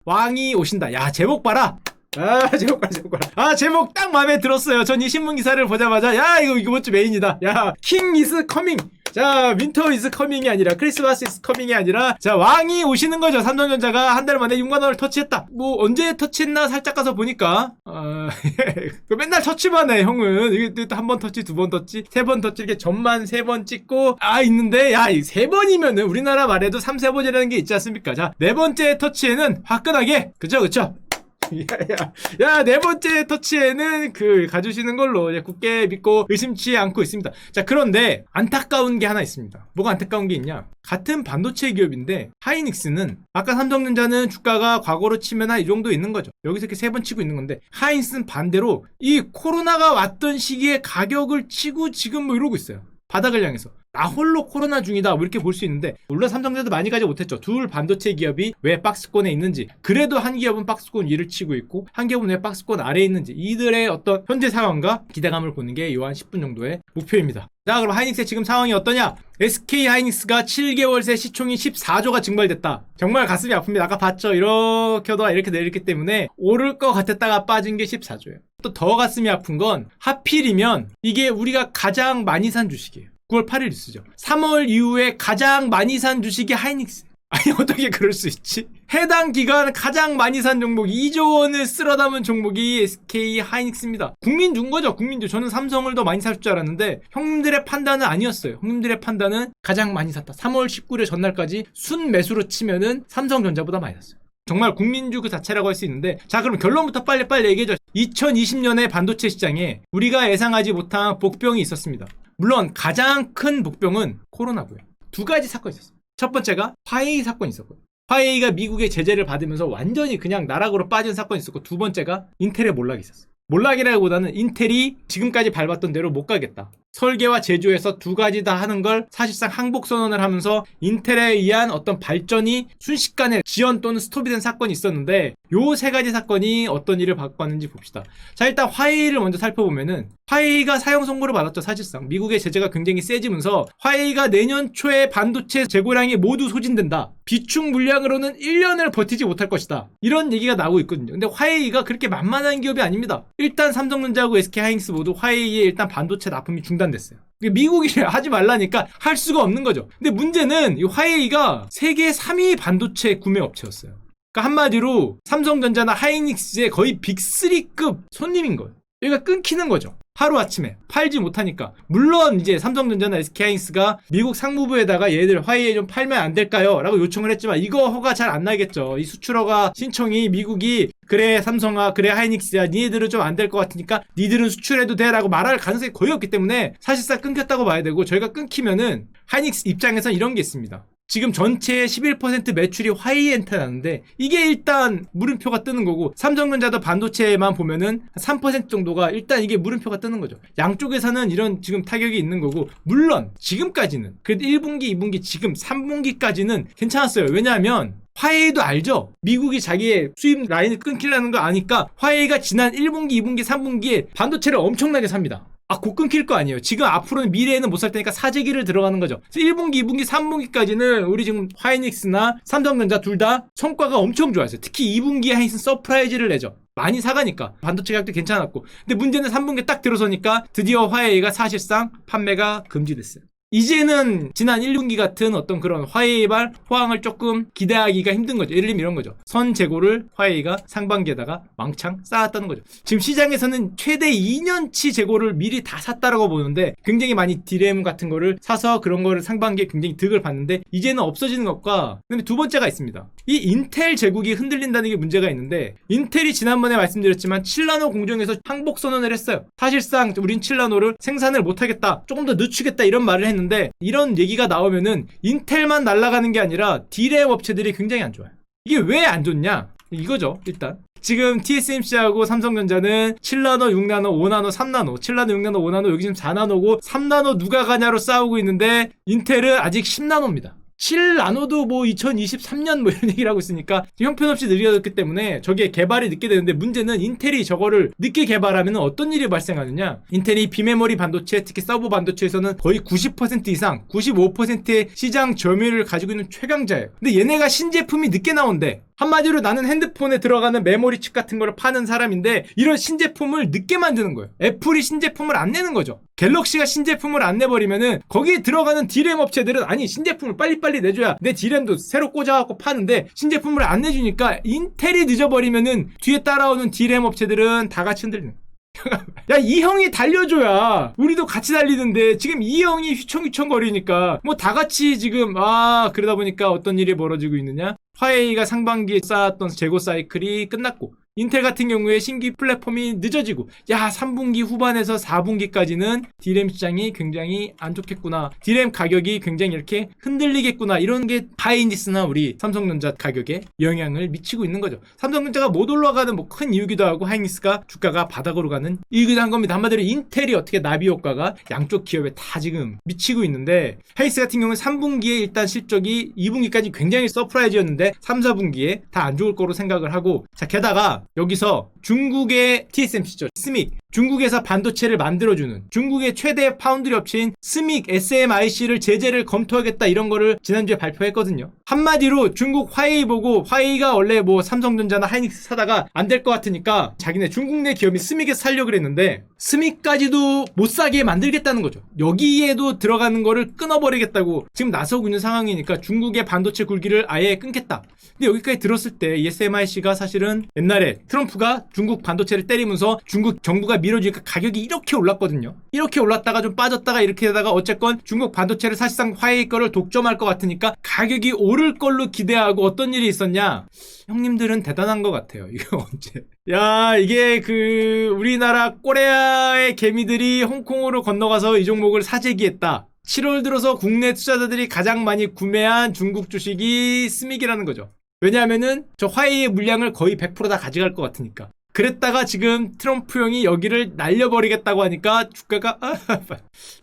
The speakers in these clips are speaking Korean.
왕이 오신다. 야, 제목 봐라. 제목 봐라. 제목 딱 마음에 들었어요. 전 이 신문 기사를 보자마자 야, 이거 좀 메인이다. 야, king is coming. 자, 윈터 이즈 커밍이 아니라 크리스마스 이즈 커밍이 아니라 자, 왕이 오시는 거죠. 삼성전자가 한 달 만에 6만 원을 터치했다. 뭐 언제 터치했나 살짝 가서 보니까 맨날 터치만 해 형은. 이게 또 한 번 터치, 두 번 터치, 세 번 터치 이렇게 점만 3번 찍고 있는데 야, 이 3번이면은 우리나라 말에도 3, 4번이라는 게 있지 않습니까? 자, 4번째 터치에는 화끈하게 그쵸 야, 4번째 터치에는 가주시는 걸로 굳게 믿고 의심치 않고 있습니다. 자, 그런데 안타까운 게 하나 있습니다. 뭐가 안타까운 게 있냐? 같은 반도체 기업인데 하이닉스는 아까 삼성전자는 주가가 과거로 치면 한 이 정도 있는 거죠. 여기서 이렇게 3번 치고 있는 건데 하이닉스는 반대로 이 코로나가 왔던 시기에 가격을 치고 지금 뭐 이러고 있어요. 바닥을 향해서. 나 홀로 코로나 중이다 뭐 이렇게 볼 수 있는데 물론 삼성전자도 많이 가지 못했죠. 둘 반도체 기업이 왜 박스권에 있는지, 그래도 한 기업은 박스권 위를 치고 있고 한 기업은 왜 박스권 아래에 있는지, 이들의 어떤 현재 상황과 기대감을 보는 게 요 한 10분 정도의 목표입니다. 자, 그럼 하이닉스의 지금 상황이 어떠냐? SK 하이닉스가 7개월 새 시총이 14조가 증발됐다. 정말 가슴이 아픕니다. 아까 봤죠? 이렇게 하다가 이렇게 내렸기 때문에 오를 것 같았다가 빠진 게 14조예요. 또 더 가슴이 아픈 건 하필이면 이게 우리가 가장 많이 산 주식이에요. 9월 8일 뉴스죠. 3월 이후에 가장 많이 산 주식이 하이닉스. 아니, 어떻게 그럴 수 있지? 해당 기간 가장 많이 산 종목 2조 원을 쓸어 담은 종목이 SK 하이닉스입니다. 국민주인 거죠. 국민주. 저는 삼성을 더 많이 살 줄 알았는데 형님들의 판단은 아니었어요. 형님들의 판단은 가장 많이 샀다. 3월 19일 전날까지 순 매수로 치면은 삼성전자보다 많이 샀어요. 정말 국민주 그 자체라고 할 수 있는데, 자, 그럼 결론부터 빨리 얘기해줘. 2020년에 반도체 시장에 우리가 예상하지 못한 복병이 있었습니다. 물론 가장 큰 복병은 코로나고요. 두 가지 사건이 있었어요. 첫 번째가 화웨이 사건이 있었고요. 화웨이가 미국의 제재를 받으면서 완전히 그냥 나락으로 빠진 사건이 있었고, 두 번째가 인텔의 몰락이 있었어요. 몰락이라기보다는 인텔이 지금까지 밟았던 대로 못 가겠다. 설계와 제조에서 두 가지 다 하는 걸 사실상 항복 선언을 하면서 인텔에 의한 어떤 발전이 순식간에 지연 또는 스톱이 된 사건이 있었는데, 요 세 가지 사건이 어떤 일을 바꿨는지 봅시다. 자, 일단 화웨이를 먼저 살펴보면은 화웨이가 사형 선고를 받았죠. 사실상 미국의 제재가 굉장히 세지면서 화웨이가 내년 초에 반도체 재고량이 모두 소진된다. 비축 물량으로는 1년을 버티지 못할 것이다. 이런 얘기가 나오고 있거든요. 근데 화웨이가 그렇게 만만한 기업이 아닙니다. 일단 삼성전자하고 SK 하이닉스 모두 화웨이에 일단 반도체 납품이 중단됐어요. 미국이 하지 말라니까 할 수가 없는 거죠. 근데 문제는 이 화웨이가 세계 3위 반도체 구매 업체였어요. 그러니까 한마디로 삼성전자나 하이닉스의 거의 빅3급 손님인 거예요. 여기가 끊기는 거죠. 하루아침에 팔지 못하니까. 물론 이제 삼성전자나 SK하이닉스가 미국 상무부에다가 얘들 화웨이에 좀 팔면 안 될까요? 라고 요청을 했지만 이거 허가 잘 안 나겠죠. 이 수출 허가 신청이 미국이 그래 삼성아, 그래 하이닉스야, 니네들은 좀 안 될 것 같으니까 니들은 수출해도 돼 라고 말할 가능성이 거의 없기 때문에 사실상 끊겼다고 봐야 되고, 저희가 끊기면은 하이닉스 입장에선 이런 게 있습니다. 지금 전체의 11% 매출이 화웨이한테 나는데 이게 일단 물음표가 뜨는 거고, 삼성전자도 반도체만 보면은 3% 정도가 일단 이게 물음표가 뜨는 거죠. 양쪽에서는 이런 지금 타격이 있는 거고, 물론 지금까지는 그래도 1분기, 2분기, 지금 3분기까지는 괜찮았어요. 왜냐하면 화웨이도 알죠? 미국이 자기의 수입 라인을 끊기려는 거 아니까 화웨이가 지난 1분기, 2분기, 3분기에 반도체를 엄청나게 삽니다. 곧 끊길 거 아니에요. 지금 앞으로는 미래에는 못 살 테니까 사재기를 들어가는 거죠. 1분기, 2분기, 3분기까지는 우리 지금 하이닉스나 삼성전자 둘 다 성과가 엄청 좋았어요. 특히 2분기에 하이닉스는 서프라이즈를 내죠. 많이 사가니까 반도체 가격도 괜찮았고. 근데 문제는 3분기에 딱 들어서니까 드디어 화웨이가 사실상 판매가 금지됐어요. 이제는 지난 1분기 같은 어떤 그런 화웨이발 호황을 조금 기대하기가 힘든 거죠. 예를 들면 이런 거죠. 선 재고를 화웨이가 상반기에다가 왕창 쌓았다는 거죠. 지금 시장에서는 최대 2년치 재고를 미리 다 샀다라고 보는데, 굉장히 많이 디램 같은 거를 사서 그런 거를 상반기에 굉장히 득을 봤는데 이제는 없어지는 것과, 근데 두 번째가 있습니다. 이 인텔 제국이 흔들린다는 게 문제가 있는데, 인텔이 지난번에 말씀드렸지만 7나노 공정에서 항복 선언을 했어요. 사실상 우린 7나노를 생산을 못하겠다, 조금 더 늦추겠다 이런 말을 했는데, 이런 얘기가 나오면은 인텔만 날아가는 게 아니라 디램 업체들이 굉장히 안 좋아요. 이게 왜 안 좋냐? 이거죠. 일단 지금 TSMC하고 삼성전자는 7나노, 6나노, 5나노, 3나노, 7나노, 6나노, 5나노, 여기 지금 4나노고 3나노 누가 가냐로 싸우고 있는데, 인텔은 아직 10나노입니다. 7나노도 뭐 2023년 뭐 이런 얘기를 하고 있으니까 형편없이 느려졌기 때문에 저게 개발이 늦게 되는데, 문제는 인텔이 저거를 늦게 개발하면 어떤 일이 발생하느냐. 인텔이 비메모리 반도체, 특히 서버 반도체에서는 거의 90% 이상 95%의 시장 점유율을 가지고 있는 최강자예요. 근데 얘네가 신제품이 늦게 나온대. 한마디로 나는 핸드폰에 들어가는 메모리 칩 같은 거를 파는 사람인데 이런 신제품을 늦게 만드는 거예요. 애플이 신제품을 안 내는 거죠. 갤럭시가 신제품을 안 내버리면은 거기에 들어가는 D램 업체들은 아니 신제품을 빨리빨리 내줘야 내 D램도 새로 꽂아갖고 파는데 신제품을 안 내주니까 인텔이 늦어버리면은 뒤에 따라오는 D램 업체들은 다 같이 흔들리는 거예요. 야, 이 형이 달려줘야 우리도 같이 달리는데 지금 이 형이 휘청휘청 거리니까 뭐 다 같이 지금 그러다 보니까 어떤 일이 벌어지고 있느냐? 화웨이가 상반기에 쌓았던 재고 사이클이 끝났고 인텔 같은 경우에 신규 플랫폼이 늦어지고 3분기 후반에서 4분기까지는 D램 시장이 굉장히 안 좋겠구나. D램 가격이 굉장히 이렇게 흔들리겠구나. 이런 게 하이닉스나 우리 삼성전자 가격에 영향을 미치고 있는 거죠. 삼성전자가 못 올라가는 뭐 큰 이유기도 하고 하이닉스가 주가가 바닥으로 가는 이유기도 한 겁니다. 한마디로 인텔이 어떻게 나비 효과가 양쪽 기업에 다 지금 미치고 있는데 하이닉스 같은 경우는 3분기에 일단 실적이 2분기까지 굉장히 서프라이즈였는데 3, 4분기에 다 안 좋을 거로 생각을 하고 게다가 여기서 중국의 TSMC죠. 스믹. 중국에서 반도체를 만들어주는 중국의 최대 파운드리 업체인 스믹 SMIC를 제재를 검토하겠다 이런 거를 지난주에 발표했거든요. 한마디로 중국 화웨이 보고 화웨이가 원래 뭐 삼성전자나 하이닉스 사다가 안 될 것 같으니까 자기네 중국 내 기업이 스믹에 살려고 그랬는데 스믹까지도 못 사게 만들겠다는 거죠. 여기에도 들어가는 거를 끊어버리겠다고 지금 나서고 있는 상황이니까 중국의 반도체 굴기를 아예 끊겠다. 근데 여기까지 들었을 때 SMIC가 사실은 옛날에 트럼프가 중국 반도체를 때리면서 중국 정부가 밀어주니까 가격이 이렇게 올랐거든요. 이렇게 올랐다가 좀 빠졌다가 이렇게 되다가 어쨌건 중국 반도체를 사실상 화웨이 거를 독점할 것 같으니까 가격이 오를 걸로 기대하고 어떤 일이 있었냐? 형님들은 대단한 것 같아요. 이거 언제? 야, 이게 우리나라 꼬레아의 개미들이 홍콩으로 건너가서 이 종목을 사재기했다. 7월 들어서 국내 투자자들이 가장 많이 구매한 중국 주식이 스믹이라는 거죠. 왜냐하면은 저 화웨이의 물량을 거의 100% 다 가져갈 것 같으니까. 그랬다가 지금 트럼프 형이 여기를 날려버리겠다고 하니까 주가가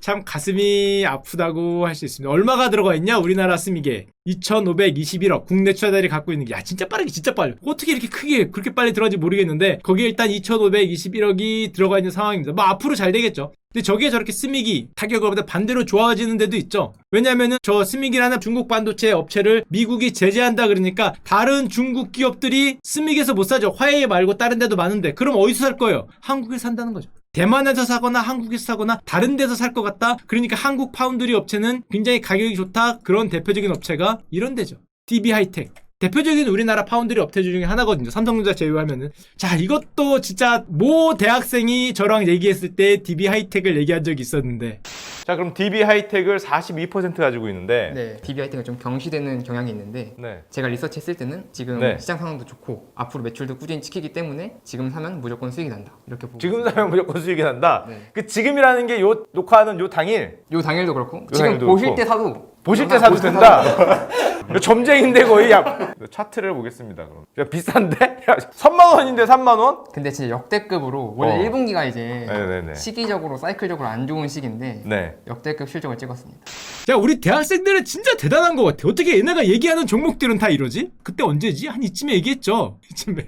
참 가슴이 아프다고 할 수 있습니다. 얼마가 들어가 있냐 우리나라 스믹에 2,521억 국내 투자자들이 갖고 있는 게 진짜 빠르게 진짜 빨리 어떻게 이렇게 크게 그렇게 빨리 들어가는지 모르겠는데 거기에 일단 2,521억이 들어가 있는 상황입니다. 뭐 앞으로 잘 되겠죠. 근데 저게 저렇게 스믹이 타격을 반대로 좋아지는 데도 있죠. 왜냐면은 저 스믹이라는 중국 반도체 업체를 미국이 제재한다 그러니까 다른 중국 기업들이 스믹에서 못 사죠. 화웨이 말고 다른 데도 많은데 그럼 어디서 살 거예요? 한국에서 산다는 거죠. 대만에서 사거나 한국에서 사거나 다른 데서 살 것 같다. 그러니까 한국 파운드리 업체는 굉장히 가격이 좋다. 그런 대표적인 업체가 이런 데죠. DB 하이텍. 대표적인 우리나라 파운드리 업체 중에 하나거든요. 삼성전자 제외하면은. 자, 이것도 진짜 모 대학생이 저랑 얘기했을 때 DB 하이텍을 얘기한 적이 있었는데. 자, 그럼 DB 하이텍을 42% 가지고 있는데. 네, DB 하이텍은 좀 경시되는 경향이 있는데 네. 제가 리서치했을 때는 지금 네. 시장 상황도 좋고 앞으로 매출도 꾸준히 찍히기 때문에 지금 사면 무조건 수익이 난다. 이렇게 보고 지금 사면 무조건 수익이 난다. 네. 그 지금이라는 게 요 녹화하는 요 당일. 요 당일도 그렇고 지금 당일도 보실 그렇고. 때 사도 보실 때 사도 된다. 점쟁인데 거의 차트를 보겠습니다. 그럼. 야, 비싼데? 야, 3만 원인데 3만 원? 근데 진짜 역대급으로 원래 1분기가 이제 네네네. 시기적으로 사이클적으로 안 좋은 시기인데 네. 역대급 실적을 찍었습니다. 자, 우리 대학생들은 진짜 대단한 것 같아. 어떻게 얘네가 얘기하는 종목들은 다 이러지? 그때 언제지? 한 이쯤에 얘기했죠. 이쯤에.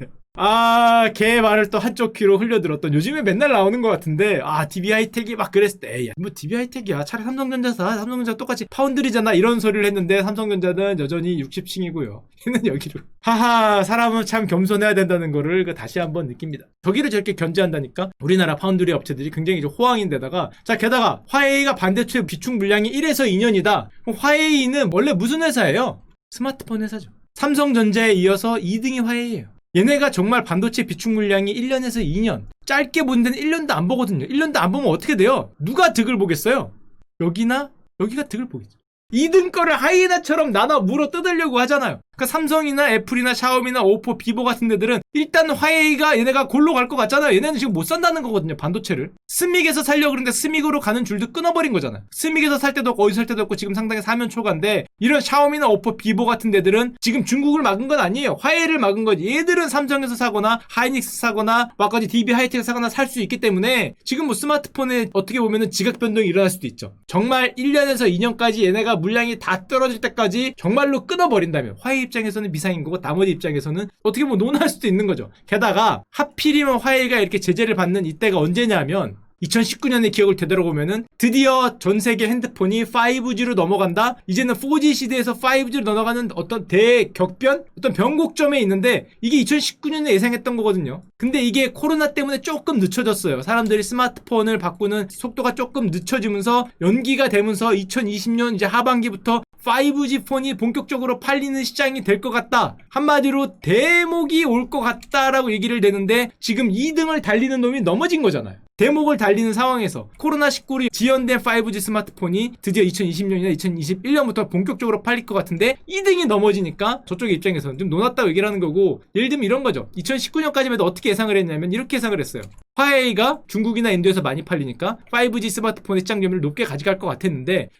걔 말을 또 한쪽 귀로 흘려들었던 요즘에 맨날 나오는 것 같은데 DB 하이텍이 막 그랬을 때 에이 뭐 DB 하이텍이야 차라리 삼성전자 사 삼성전자 똑같이 파운드리잖아 이런 소리를 했는데 삼성전자는 여전히 60층이고요 얘는 여기로 하하 사람은 참 겸손해야 된다는 거를 다시 한번 느낍니다. 저기를 저렇게 견제한다니까 우리나라 파운드리 업체들이 굉장히 호황인데다가 자 게다가 화웨이가 반도체 비축 물량이 1에서 2년이다. 화웨이는 원래 무슨 회사예요? 스마트폰 회사죠. 삼성전자에 이어서 2등이 화웨이예요. 얘네가 정말 반도체 비축 물량이 1년에서 2년 짧게 본 데는 1년도 안 보거든요. 1년도 안 보면 어떻게 돼요? 누가 득을 보겠어요? 여기나 여기가 득을 보겠죠. 2등 거를 하이에나처럼 나눠 물어 뜯으려고 하잖아요. 그러니까 삼성이나 애플이나 샤오미나 오포, 비보 같은 데들은 일단 화웨이가 얘네가 골로 갈 것 같잖아요. 얘네는 지금 못 산다는 거거든요. 반도체를. 스믹에서 살려고 그러는데 스믹으로 가는 줄도 끊어버린 거잖아요. 스믹에서 살 때도 없고 어디서 살 때도 없고 지금 상당히 사면 초과인데 이런 샤오미나 오포, 비보 같은 데들은 지금 중국을 막은 건 아니에요. 화웨이를 막은 거지. 얘들은 삼성에서 사거나 하이닉스 사거나 와까지 DB 하이텍 사거나 살 수 있기 때문에 지금 뭐 스마트폰에 어떻게 보면은 지각 변동이 일어날 수도 있죠. 정말 1년에서 2년까지 얘네가 물량이 다 떨어질 때까지 정말로 끊어버린다면 화웨이 입장에서는 미상인 거고 나머지 입장에서는 어떻게 보면 논할 수도 있는 거죠. 게다가 하필이면 화웨이가 이렇게 제재를 받는 이때가 언제냐면 2019년의 기억을 되돌아보면은 드디어 전 세계 핸드폰이 5G로 넘어간다. 이제는 4G 시대에서 5G로 넘어가는 어떤 대격변, 어떤 변곡점에 있는데 이게 2019년에 예상했던 거거든요. 근데 이게 코로나 때문에 조금 늦춰졌어요. 사람들이 스마트폰을 바꾸는 속도가 조금 늦춰지면서 연기가 되면서 2020년 이제 하반기부터 5G 폰이 본격적으로 팔리는 시장이 될 것 같다. 한마디로 대목이 올 것 같다라고 얘기를 되는데 지금 2등을 달리는 놈이 넘어진 거잖아요. 대목을 달리는 상황에서 코로나19로 지연된 5G 스마트폰이 드디어 2020년이나 2021년부터 본격적으로 팔릴 것 같은데 2등이 넘어지니까 저쪽 입장에서는 좀 놀았다고 얘기를 하는 거고, 예를 들면 이런 거죠. 2019년까지만 해도 어떻게 예상을 했냐면 이렇게 예상을 했어요. 화웨이가 중국이나 인도에서 많이 팔리니까 5G 스마트폰의 시장 점유율을 높게 가져갈 것 같았는데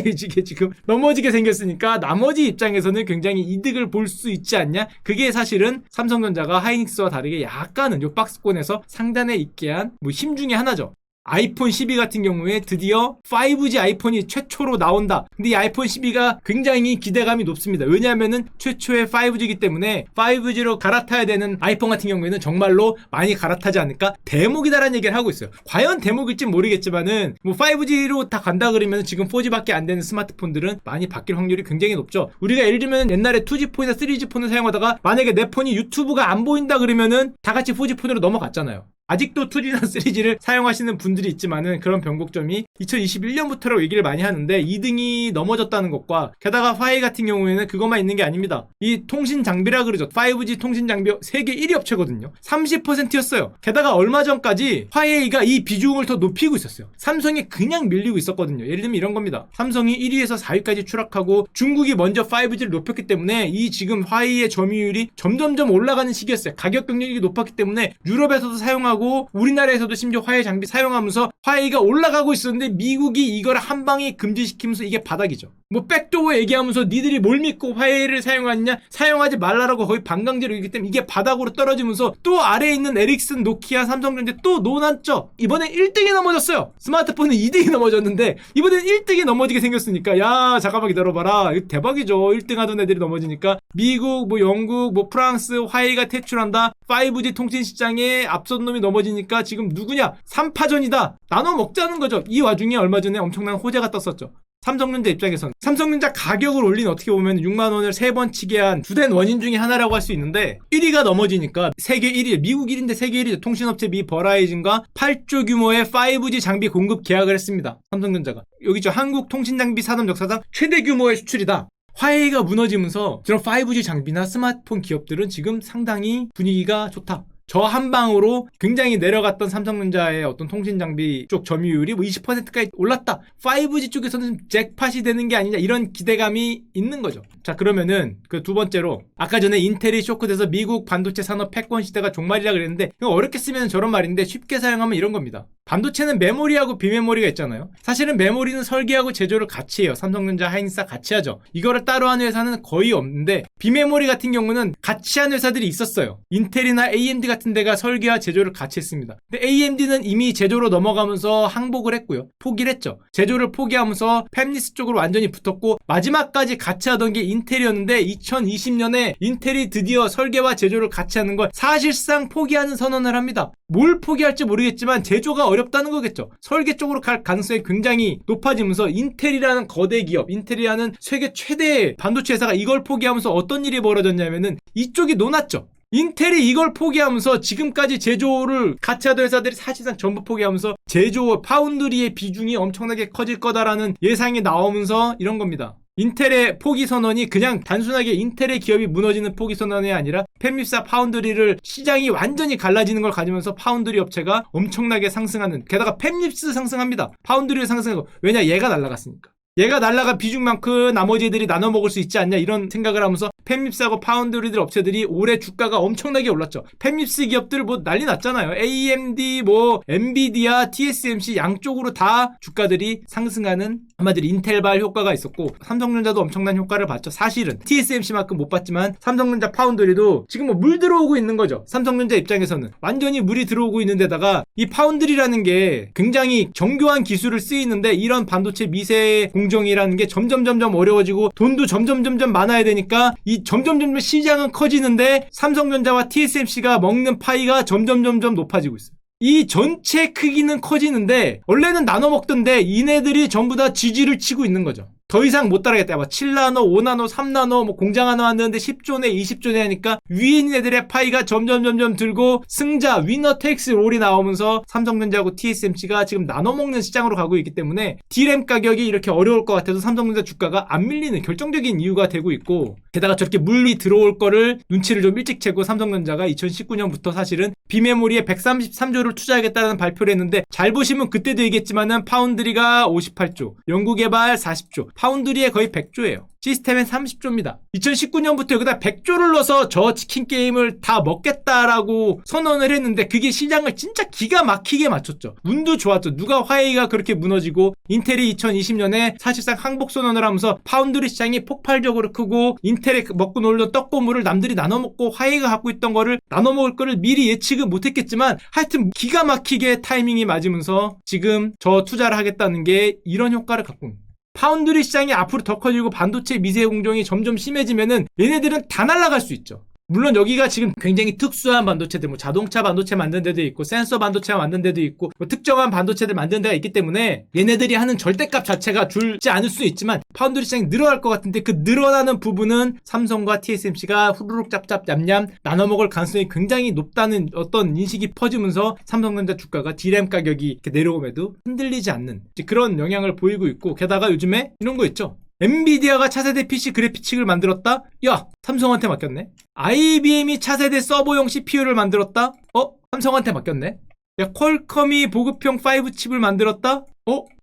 이게 지금 넘어지게 생겼으니까 나머지 입장에서는 굉장히 이득을 볼 수 있지 않냐? 그게 사실은 삼성전자가 하이닉스와 다르게 약간은 요 박스권에서 상단에 있게 한 힘 중에 하나죠. 아이폰 12 같은 경우에 드디어 5G 아이폰이 최초로 나온다. 근데 이 아이폰 12가 굉장히 기대감이 높습니다. 왜냐하면은 최초의 5G이기 때문에 5G로 갈아타야 되는 아이폰 같은 경우에는 정말로 많이 갈아타지 않을까? 대목이다라는 얘기를 하고 있어요. 과연 대목일지 모르겠지만은 뭐 5G로 다 간다 그러면 지금 4G밖에 안 되는 스마트폰들은 많이 바뀔 확률이 굉장히 높죠. 우리가 예를 들면 옛날에 2G 폰이나 3G 폰을 사용하다가 만약에 내 폰이 유튜브가 안 보인다 그러면은 다 같이 4G 폰으로 넘어갔잖아요. 아직도 2G나 3G를 사용하시는 분들이 있지만은 그런 변곡점이 2021년부터라고 얘기를 많이 하는데 2등이 넘어졌다는 것과, 게다가 화웨이 같은 경우에는 그것만 있는 게 아닙니다. 이 통신 장비라 그러죠. 5G 통신 장비 세계 1위 업체거든요. 30%였어요. 게다가 얼마 전까지 화웨이가 이 비중을 더 높이고 있었어요. 삼성이 그냥 밀리고 있었거든요. 예를 들면 이런 겁니다. 삼성이 1위에서 4위까지 추락하고 중국이 먼저 5G를 높였기 때문에 이 지금 화웨이의 점유율이 점점점 올라가는 시기였어요. 가격 경쟁력이 높았기 때문에 유럽에서도 사용하고 우리나라에서도 심지어 화웨이 장비 사용하면서 화웨이가 올라가고 있었는데 미국이 이걸 한 방에 금지시키면서 이게 바닥이죠. 뭐 백도어 얘기하면서 니들이 뭘 믿고 화웨이를 사용하느냐, 사용하지 말라라고 거의 반강제로 얘기하기 때문에 이게 바닥으로 떨어지면서 또 아래에 있는 에릭슨, 노키아, 삼성전자 또 노났죠. 이번엔 1등이 넘어졌어요. 스마트폰은 2등이 넘어졌는데 이번엔 1등이 넘어지게 생겼으니까 야 잠깐만 기다려봐라, 이거 대박이죠. 1등 하던 애들이 넘어지니까 미국, 뭐 영국, 뭐 프랑스, 화웨이가 퇴출한다. 5G 통신 시장에 앞선 놈이 넘어지니까 지금 누구냐? 3파전이다. 나눠 먹자는 거죠. 이 와중에 얼마 전에 엄청난 호재가 떴었죠. 삼성전자 입장에선 삼성전자 가격을 올린, 어떻게 보면 6만원을 3번 치게 한 주된 원인 중에 하나라고 할 수 있는데 1위가 넘어지니까 세계 1위, 미국 1위인데 세계 1위죠. 통신업체 미 버라이즌과 8조 규모의 5G 장비 공급 계약을 했습니다. 삼성전자가. 여기죠. 한국 통신장비 산업 역사상 최대 규모의 수출이다. 화웨이가 무너지면서 이런 5G 장비나 스마트폰 기업들은 지금 상당히 분위기가 좋다. 저 한 방으로 굉장히 내려갔던 삼성전자의 어떤 통신장비 쪽 점유율이 뭐 20%까지 올랐다. 5G 쪽에서는 잭팟이 되는 게 아니냐, 이런 기대감이 있는 거죠. 자, 그러면은 그 두 번째로, 아까 전에 인텔이 쇼크돼서 미국 반도체 산업 패권 시대가 종말이라 그랬는데 이거 어렵게 쓰면 저런 말인데 쉽게 사용하면 이런 겁니다. 반도체는 메모리하고 비메모리가 있잖아요. 사실은 메모리는 설계하고 제조를 같이 해요. 삼성전자, 하이닉스가 같이 하죠. 이거를 따로 하는 회사는 거의 없는데 비메모리 같은 경우는 같이 하는 회사들이 있었어요. 인텔이나 AMD 같은 데가 설계와 제조를 같이 했습니다. 근데 AMD는 이미 제조로 넘어가면서 항복을 했고요. 포기를 했죠. 제조를 포기하면서 팹리스 쪽으로 완전히 붙었고 마지막까지 같이 하던 게 인텔이었는데 2020년에 인텔이 드디어 설계와 제조를 같이 하는 걸 사실상 포기하는 선언을 합니다. 뭘 포기할지 모르겠지만 제조가 어렵다는 거겠죠. 설계 쪽으로 갈 가능성이 굉장히 높아지면서 인텔이라는 거대 기업, 인텔이라는 세계 최대 반도체 회사가 이걸 포기하면서 어떤 일이 벌어졌냐면은 이쪽이 논았죠. 인텔이 이걸 포기하면서 지금까지 제조를 같이 하던 회사들이 사실상 전부 포기하면서 제조 파운드리의 비중이 엄청나게 커질 거다라는 예상이 나오면서 이런 겁니다. 인텔의 포기 선언이 그냥 단순하게 인텔의 기업이 무너지는 포기 선언이 아니라 팹립사 파운드리를 시장이 완전히 갈라지는 걸 가지면서 파운드리 업체가 엄청나게 상승하는, 게다가 팹립스 상승합니다. 파운드리를 상승하고, 왜냐, 얘가 날아갔으니까. 얘가 날라간 비중만큼 나머지 애들이 나눠 먹을 수 있지 않냐, 이런 생각을 하면서 팹립스하고 파운드리들 업체들이 올해 주가가 엄청나게 올랐죠. 팹립스 기업들 뭐 난리 났잖아요. AMD, 뭐 엔비디아, TSMC 양쪽으로 다 주가들이 상승하는 한마디로 인텔발 효과가 있었고, 삼성전자도 엄청난 효과를 봤죠. 사실은 TSMC만큼 못 봤지만 삼성전자 파운드리도 지금 뭐 물 들어오고 있는 거죠. 삼성전자 입장에서는 완전히 물이 들어오고 있는 데다가 이 파운드리라는 게 굉장히 정교한 기술을 쓰이는데 이런 반도체 미세 공정이라는 게 점점 어려워지고 돈도 점점 많아야 되니까 이 점점 점점 시장은 커지는데 삼성전자와 TSMC가 먹는 파이가 점점 높아지고 있어요. 이 전체 크기는 커지는데 원래는 나눠 먹던데 이네들이 전부 다 지지를 치고 있는 거죠. 더 이상 못 따라겠다. 뭐 7나노, 5나노, 3나노, 뭐 공장 하나 만드는데 10조네, 20조네 하니까 위에 있는 애들의 파이가 점점 들고 승자, 위너 테이크스 롤이 나오면서 삼성전자하고 TSMC가 지금 나눠 먹는 시장으로 가고 있기 때문에 D램 가격이 이렇게 어려울 것 같아도 삼성전자 주가가 안 밀리는 결정적인 이유가 되고 있고, 게다가 저렇게 물리 들어올 거를 눈치를 좀 일찍 채고 삼성전자가 2019년부터 사실은 비메모리에 133조를 투자하겠다는 발표를 했는데, 잘 보시면 그때도 얘기했지만은 파운드리가 58조, 연구개발 40조, 파운드리에 거의 100조예요. 시스템엔 30조입니다. 2019년부터 여기다 100조를 넣어서 저 치킨 게임을 다 먹겠다라고 선언을 했는데 그게 시장을 진짜 기가 막히게 맞췄죠. 운도 좋았죠. 누가 화웨이가 그렇게 무너지고 인텔이 2020년에 사실상 항복 선언을 하면서 파운드리 시장이 폭발적으로 크고 인텔이 먹고 놀던 떡고물을 남들이 나눠 먹고 화웨이가 갖고 있던 거를 나눠 먹을 거를 미리 예측은 못했겠지만 하여튼 기가 막히게 타이밍이 맞으면서 지금 저 투자를 하겠다는 게 이런 효과를 갖고 있는. 파운드리 시장이 앞으로 더 커지고 반도체 미세 공정이 점점 심해지면은 얘네들은 다 날아갈 수 있죠. 물론 여기가 지금 굉장히 특수한 반도체들, 뭐 자동차 반도체 만든 데도 있고 센서 반도체 만든 데도 있고 뭐 특정한 반도체들 만든 데가 있기 때문에 얘네들이 하는 절대값 자체가 줄지 않을 수는 있지만 파운드리 시장이 늘어날 것 같은데 그 늘어나는 부분은 삼성과 TSMC가 후루룩 짭짭 냠냠 나눠먹을 가능성이 굉장히 높다는 어떤 인식이 퍼지면서 삼성전자 주가가 D램 가격이 이렇게 내려옴에도 흔들리지 않는 그런 영향을 보이고 있고, 게다가 요즘에 이런 거 있죠. 엔비디아가 차세대 PC 그래픽칩을 만들었다? 야, 삼성한테 맡겼네. IBM이 차세대 서버용 CPU를 만들었다? 삼성한테 맡겼네. 야, 퀄컴이 보급형 5칩을 만들었다?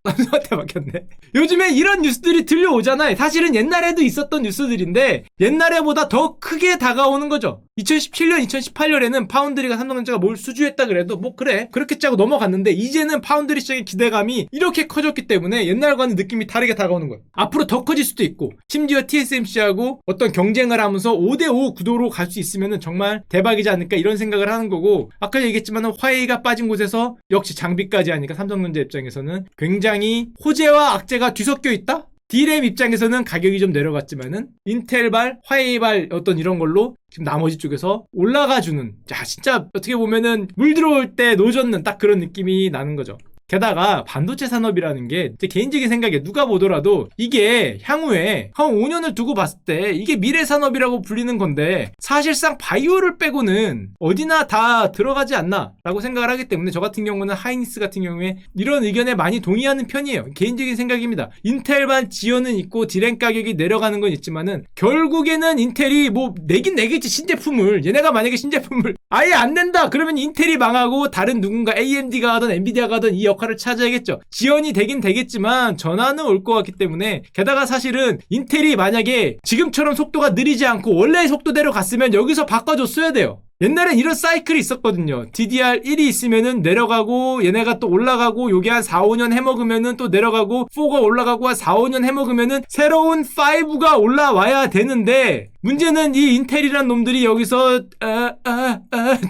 삼성한테 맡겼네. 요즘에 이런 뉴스들이 들려오잖아요. 사실은 옛날에도 있었던 뉴스들인데 옛날에보다 더 크게 다가오는 거죠. 2017년, 2018년에는 파운드리가 삼성전자가 뭘 수주했다 그래도 뭐 그래 그렇게 짜고 넘어갔는데 이제는 파운드리 시장의 기대감이 이렇게 커졌기 때문에 옛날과는 느낌이 다르게 다가오는 거예요. 앞으로 더 커질 수도 있고 심지어 TSMC하고 어떤 경쟁을 하면서 5대5 구도로 갈 수 있으면 정말 대박이지 않을까 이런 생각을 하는 거고, 아까 얘기했지만 화웨이가 빠진 곳에서 역시 장비까지 하니까 삼성전자 입장에서는 굉장히 호재와 악재가 뒤섞여 있다? D램 입장에서는 가격이 좀 내려갔지만은 인텔발, 화웨이발 어떤 이런 걸로 지금 나머지 쪽에서 올라가주는, 자 진짜 어떻게 보면은 물 들어올 때 노젓는 딱 그런 느낌이 나는 거죠. 게다가 반도체 산업이라는 게 제 개인적인 생각에 누가 보더라도 이게 향후에 한 5년을 두고 봤을 때 이게 미래 산업이라고 불리는 건데 사실상 바이오를 빼고는 어디나 다 들어가지 않나 라고 생각을 하기 때문에 저 같은 경우는 하이닉스 같은 경우에 이런 의견에 많이 동의하는 편이에요. 개인적인 생각입니다. 인텔만 지연은 있고 D램 가격이 내려가는 건 있지만은 결국에는 인텔이 뭐 내긴 내겠지. 신제품을 얘네가 만약에 신제품을 아예 안 낸다 그러면 인텔이 망하고 다른 누군가 AMD가 하든 엔비디아가 하든 이 역할을 차지하겠죠. 지연이 되긴 되겠지만 전환은 올 것 같기 때문에, 게다가 사실은 인텔이 만약에 지금처럼 속도가 느리지 않고 원래의 속도대로 갔으면 여기서 바꿔줬어야 돼요. 옛날엔 이런 사이클이 있었거든요. DDR1이 있으면은 내려가고 얘네가 또 올라가고 요게 한 4, 5년 해먹으면은 또 내려가고 4가 올라가고 한 4, 5년 해먹으면은 새로운 5가 올라와야 되는데 문제는 이 인텔이란 놈들이 여기서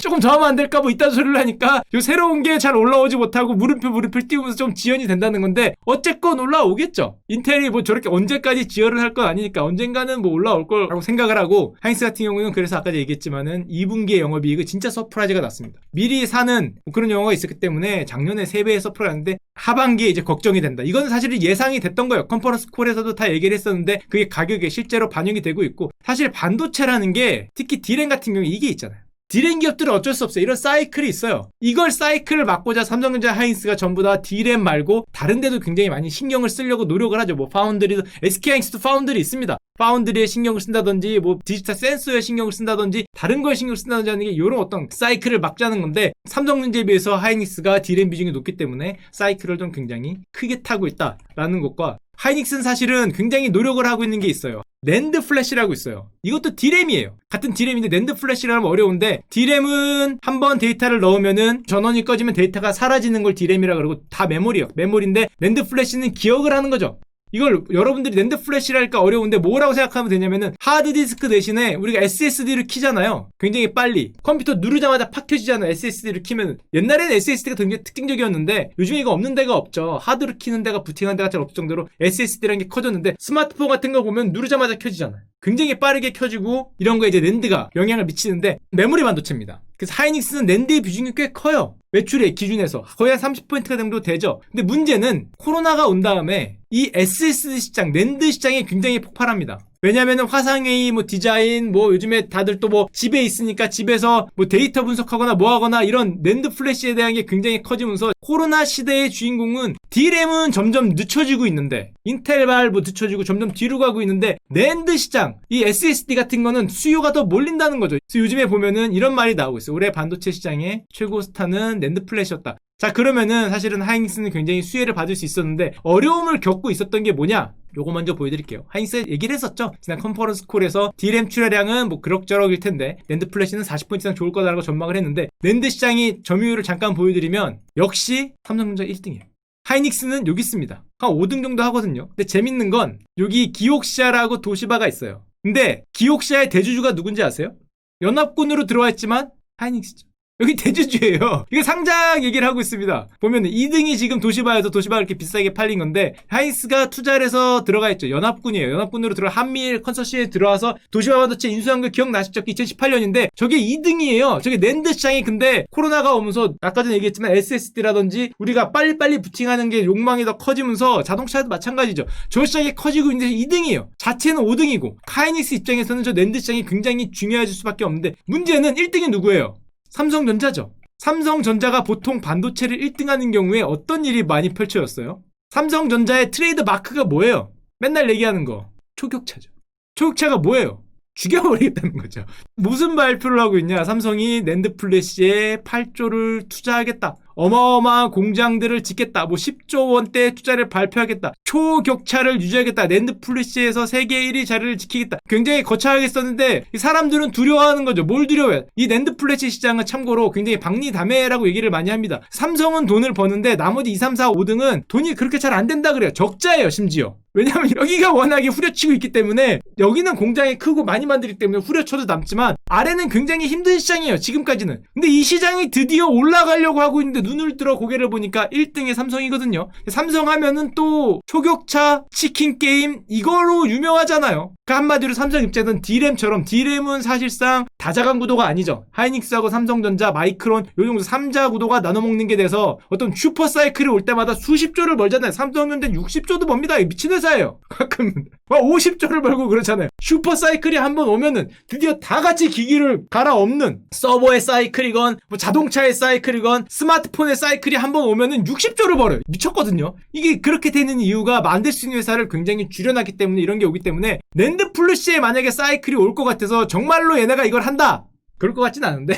조금 더 하면 안 될까 뭐 이딴 소리를 하니까 요 새로운 게 잘 올라오지 못하고 물음표 띄우면서 좀 지연이 된다는 건데 어쨌건 올라오겠죠. 인텔이 뭐 저렇게 언제까지 지연을 할 건 아니니까 언젠가는 뭐 올라올 거라고 생각을 하고, 하이닉스 같은 경우는 그래서 아까 얘기했지만은 2분기에 영업이익이 진짜 서프라이즈가 났습니다. 미리 사는 뭐 그런 영화가 있었기 때문에 작년에 3배의 서프라이즈인데 하반기에 이제 걱정이 된다. 이건 사실 예상이 됐던 거예요. 컨퍼런스 콜에서도 다 얘기를 했었는데 그게 가격에 실제로 반영이 되고 있고, 사실 반도체라는 게 특히 D램 같은 경우에 이게 있잖아요. D램 기업들은 어쩔 수 없어요. 이런 사이클이 있어요. 이걸 사이클을 막고자 삼성전자, 하이닉스가 전부 다 D램 말고 다른 데도 굉장히 많이 신경을 쓰려고 노력을 하죠. 뭐 파운드리도, SK하이닉스도 파운드리 있습니다. 파운드리에 신경을 쓴다든지 뭐 디지털 센서에 신경을 쓴다든지 다른 거에 신경을 쓴다든지 하는 게 이런 어떤 사이클을 막자는 건데, 삼성전자에 비해서 하이닉스가 D램 비중이 높기 때문에 사이클을 좀 굉장히 크게 타고 있다라는 것과, 하이닉스는 사실은 굉장히 노력을 하고 있는 게 있어요. 낸드 플래시라고 있어요. 이것도 D램이에요. 같은 D램인데 낸드 플래시라면 어려운데, D램은 한번 데이터를 넣으면은 전원이 꺼지면 데이터가 사라지는 걸 D램이라 그러고 다 메모리예요. 메모리인데 낸드 플래시는 기억을 하는 거죠. 이걸 여러분들이 낸드 플래시랄까 어려운데 뭐라고 생각하면 되냐면은 하드디스크 대신에 우리가 SSD를 키잖아요. 굉장히 빨리 컴퓨터 누르자마자 팍 켜지잖아요. SSD를 키면. 옛날에는 SSD가 굉장히 특징적이었는데 요즘에 이거 없는 데가 없죠. 하드를 키는 데가 부팅하는 데가 잘 없을 정도로 SSD라는 게 커졌는데, 스마트폰 같은 거 보면 누르자마자 켜지잖아요. 굉장히 빠르게 켜지고 이런 거에 이제 낸드가 영향을 미치는데 메모리 반도체입니다. 그래서 하이닉스는 낸드의 비중이 꽤 커요. 매출액 기준에서 거의 한 30% 정도 되죠. 근데 문제는 코로나가 온 다음에 이 SSD 시장, 낸드 시장이 굉장히 폭발합니다. 왜냐면은 화상회의, 뭐 디자인, 뭐 요즘에 다들 또 뭐 집에 있으니까 집에서 뭐 데이터 분석하거나 뭐 하거나 이런 낸드 플래시에 대한 게 굉장히 커지면서 코로나 시대의 주인공은 D램은 점점 늦춰지고 있는데 인텔발 뭐 늦춰지고 점점 뒤로 가고 있는데 낸드 시장, 이 SSD 같은 거는 수요가 더 몰린다는 거죠. 그래서 요즘에 보면은 이런 말이 나오고 있어요. 올해 반도체 시장의 최고 스타는 낸드 플래시였다. 자, 그러면은 사실은 하이닉스는 굉장히 수혜를 받을 수 있었는데 어려움을 겪고 있었던 게 뭐냐? 요거 먼저 보여드릴게요. 하이닉스 얘기를 했었죠. 지난 컨퍼런스 콜에서 D램 출하량은 뭐 그럭저럭일 텐데 낸드 플래시는 40% 이상 좋을 거다라고 전망을 했는데 낸드 시장이 점유율을 잠깐 보여드리면 역시 삼성전자 1등이에요. 하이닉스는 여기 있습니다. 한 5등 정도 하거든요. 근데 재밌는 건 여기 기옥시아라고 도시바가 있어요. 근데 기옥시아의 대주주가 누군지 아세요? 연합군으로 들어와 있지만 하이닉스죠. 여기 대주주예요. 이거 상장 얘기를 하고 있습니다. 보면 2등이 지금 도시바여서 도시바가 이렇게 비싸게 팔린 건데 하이닉스가 투자를 해서 들어가 있죠. 연합군이에요. 연합군으로 들어가 한미일 컨소시에 들어와서 도시바 반도체 인수한 거 기억나시죠? 2018년인데 저게 2등이에요. 저게 낸드 시장이 근데 코로나가 오면서 아까 전에 얘기했지만 SSD라든지 우리가 빨리빨리 부팅하는 게 욕망이 더 커지면서 자동차도 마찬가지죠. 저 시장이 커지고 있는데 2등이에요. 자체는 5등이고 하이닉스 입장에서는 저 낸드 시장이 굉장히 중요해질 수밖에 없는데 문제는 1등이 누구예요? 삼성전자죠. 삼성전자가 보통 반도체를 1등하는 경우에 어떤 일이 많이 펼쳐졌어요? 삼성전자의 트레이드 마크가 뭐예요? 맨날 얘기하는 거. 초격차죠. 초격차가 뭐예요? 죽여버리겠다는 거죠. 무슨 발표를 하고 있냐? 삼성이 낸드 플래시에 8조를 투자하겠다. 어마어마한 공장들을 짓겠다. 뭐 10조 원대 투자를 발표하겠다. 초격차를 유지하겠다. 낸드 플래시에서 세계 1위 자리를 지키겠다. 굉장히 거창하게 썼는데 사람들은 두려워하는 거죠. 뭘 두려워해? 이 낸드 플래시 시장은 참고로 굉장히 박리다매라고 얘기를 많이 합니다. 삼성은 돈을 버는데 나머지 2, 3, 4, 5등은 돈이 그렇게 잘 안 된다 그래요. 적자예요, 심지어. 왜냐면 여기가 워낙에 후려치고 있기 때문에 여기는 공장이 크고 많이 만들기 때문에 후려쳐도 남지만 아래는 굉장히 힘든 시장이에요. 지금까지는. 근데 이 시장이 드디어 올라가려고 하고 있는데 눈을 들어 고개를 보니까 1등이 삼성이거든요. 삼성 하면은 또 초격차 치킨 게임 이거로 유명하잖아요. 그러니까 한마디로 삼성 입장에서는 D램처럼 D램은 사실상 다자간 구도가 아니죠. 하이닉스하고 삼성전자, 마이크론 요 정도 3자 구도가 나눠먹는 게 돼서 어떤 슈퍼 사이클이 올 때마다 수십조를 벌잖아요. 삼성전자는 60조도 법니다. 미친 회사예요. 가끔은 50조를 벌고 그렇잖아요. 슈퍼 사이클이 한번 오면은 드디어 다 같이 기기를 갈아엎는 서버의 사이클이건 뭐 자동차의 사이클이건 스마트폰의 사이클이 한번 오면은 60조를 벌어요. 미쳤거든요. 이게 그렇게 되는 이유가 만들 수 있는 회사를 굉장히 줄여놨기 때문에 이런 게 오기 때문에 낸드 플래시에 만약에 사이클이 올 것 같아서 정말로 얘네가 이걸 한다. 그럴 것 같진 않은데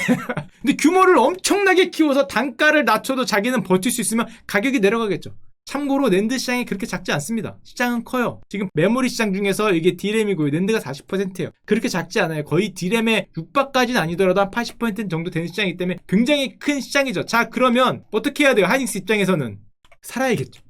근데 규모를 엄청나게 키워서 단가를 낮춰도 자기는 버틸 수 있으면 가격이 내려가겠죠. 참고로 낸드 시장이 그렇게 작지 않습니다. 시장은 커요. 지금 메모리 시장 중에서 이게 D램이고요. 낸드가 40%예요. 그렇게 작지 않아요. 거의 D램의 육박까지는 아니더라도 한 80% 정도 되는 시장이기 때문에 굉장히 큰 시장이죠. 자, 그러면 어떻게 해야 돼요? 하이닉스 입장에서는 살아야겠죠.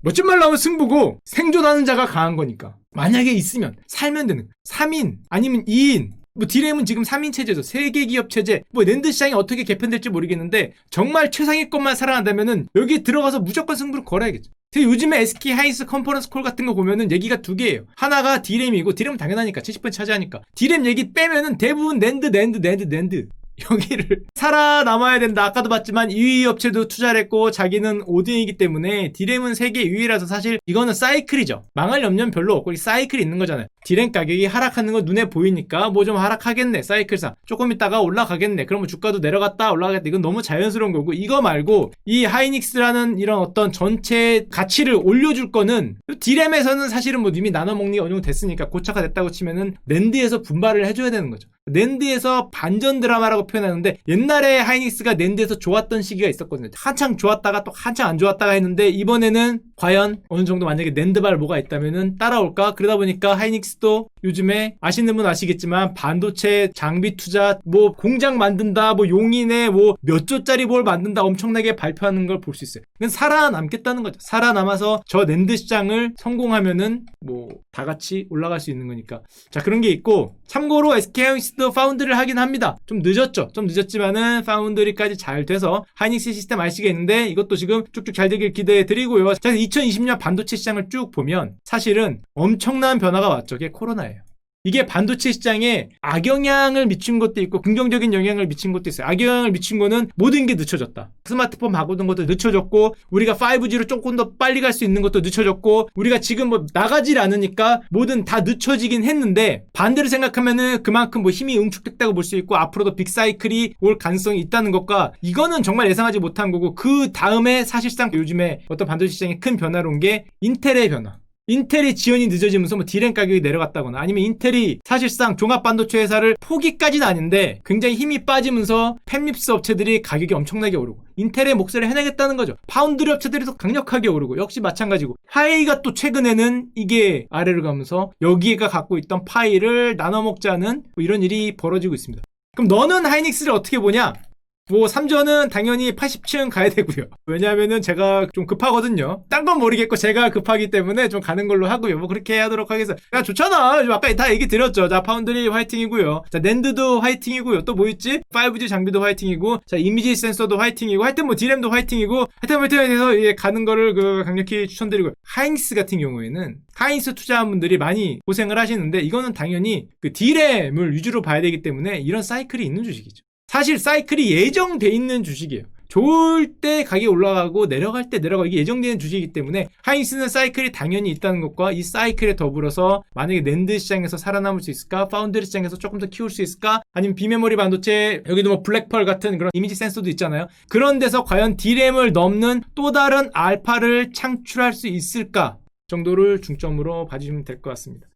멋진 말 나오면 승부고 생존하는 자가 강한 거니까. 만약에 있으면 살면 되는 3인 아니면 2인 뭐 D램은 지금 3인 체제죠. 세계 기업 체제. 뭐 낸드 시장이 어떻게 개편될지 모르겠는데 정말 최상위권만 살아난다면은 여기 들어가서 무조건 승부를 걸어야겠죠. 요즘에 SK 하이닉스 컨퍼런스 콜 같은 거 보면은 얘기가 두 개예요. 하나가 D램이고 D램은 당연하니까 70% 차지하니까. D램 얘기 빼면은 대부분 낸드. 여기를 살아남아야 된다. 아까도 봤지만 2위 업체도 투자를 했고 자기는 5등이기 때문에 D램은 세계 2위라서 사실 이거는 사이클이죠. 망할 염려는 별로 없고 사이클이 있는 거잖아요. D램 가격이 하락하는 거 눈에 보이니까 뭐 좀 하락하겠네. 사이클상 조금 있다가 올라가겠네. 그러면 주가도 내려갔다 올라가겠다. 이건 너무 자연스러운 거고 이거 말고 이 하이닉스라는 이런 어떤 전체 가치를 올려줄 거는 D램에서는 사실은 뭐 이미 나눠먹는 게 어느 정도 됐으니까 고차가 됐다고 치면은 낸드에서 분발을 해줘야 되는 거죠. 낸드에서 반전 드라마라고 표현하는데 옛날에 하이닉스가 낸드에서 좋았던 시기가 있었거든요. 한창 좋았다가 또 한창 안 좋았다가 했는데 이번에는 과연 어느 정도 만약에 낸드발 뭐가 있다면은 따라올까? 그러다 보니까 하이닉스도 요즘에 아시는 분 아시겠지만 반도체 장비 투자 뭐 공장 만든다 뭐 용인에 뭐 몇 조짜리 뭘 만든다 엄청나게 발표하는 걸 볼 수 있어요. 그건 살아남겠다는 거죠. 살아남아서 저 낸드 시장을 성공하면은 뭐 다 같이 올라갈 수 있는 거니까. 자, 그런 게 있고 참고로 SK 하이닉스도 파운드를 하긴 합니다. 좀 늦었죠. 좀 늦었지만은 파운드리까지 잘 돼서 하이닉스 시스템 RC가 있는데 이것도 지금 쭉쭉 잘 되길 기대해 드리고요. 자, 2020년 반도체 시장을 쭉 보면 사실은 엄청난 변화가 왔죠. 그게 코로나예요. 이게 반도체 시장에 악영향을 미친 것도 있고 긍정적인 영향을 미친 것도 있어요. 악영향을 미친 거는 모든 게 늦춰졌다. 스마트폰 바꾸던 것도 늦춰졌고 우리가 5G로 조금 더 빨리 갈 수 있는 것도 늦춰졌고 우리가 지금 뭐 나가질 않으니까 뭐든 다 늦춰지긴 했는데 반대로 생각하면은 그만큼 뭐 힘이 응축됐다고 볼 수 있고 앞으로도 빅사이클이 올 가능성이 있다는 것과 이거는 정말 예상하지 못한 거고 그 다음에 사실상 요즘에 어떤 반도체 시장에 큰 변화로 온 게 인텔의 변화. 인텔이 지원이 늦어지면서 뭐 D램 가격이 내려갔다거나 아니면 인텔이 사실상 종합 반도체 회사를 포기까지는 아닌데 굉장히 힘이 빠지면서 팹립스 업체들이 가격이 엄청나게 오르고 인텔의 몫을 해내겠다는 거죠. 파운드리 업체들이 더 강력하게 오르고 역시 마찬가지고 화웨이가 또 최근에는 이게 아래로 가면서 여기가 갖고 있던 파이를 나눠 먹자는 뭐 이런 일이 벌어지고 있습니다. 그럼 너는 하이닉스를 어떻게 보냐? 뭐 3전은 당연히 80층 가야 되고요. 왜냐하면은 제가 좀 급하거든요. 딴 건 모르겠고 제가 급하기 때문에 좀 가는 걸로 하고요. 뭐 그렇게 하도록 하겠습니다. 야 좋잖아. 아까 다 얘기 드렸죠. 자 파운드리 화이팅이고요. 자 낸드도 화이팅이고요. 또 뭐 있지? 5G 장비도 화이팅이고 자 이미지 센서도 화이팅이고 하여튼 뭐 D램도 화이팅이고 하여튼 해서 이게 가는 거를 강력히 추천드리고요. 하이닉스 같은 경우에는 하이닉스 투자한 분들이 많이 고생을 하시는데 이거는 당연히 그 D램을 위주로 봐야 되기 때문에 이런 사이클이 있는 주식이죠. 사실 사이클이 예정돼 있는 주식이에요. 좋을 때 가격이 올라가고 내려갈 때 내려가고 이게 예정되는 주식이기 때문에 하이닉스는 사이클이 당연히 있다는 것과 이 사이클에 더불어서 만약에 낸드 시장에서 살아남을 수 있을까? 파운드리 시장에서 조금 더 키울 수 있을까? 아니면 비메모리 반도체 여기도 뭐 블랙펄 같은 그런 이미지 센서도 있잖아요. 그런 데서 과연 D램을 넘는 또 다른 알파를 창출할 수 있을까? 정도를 중점으로 봐주시면 될 것 같습니다.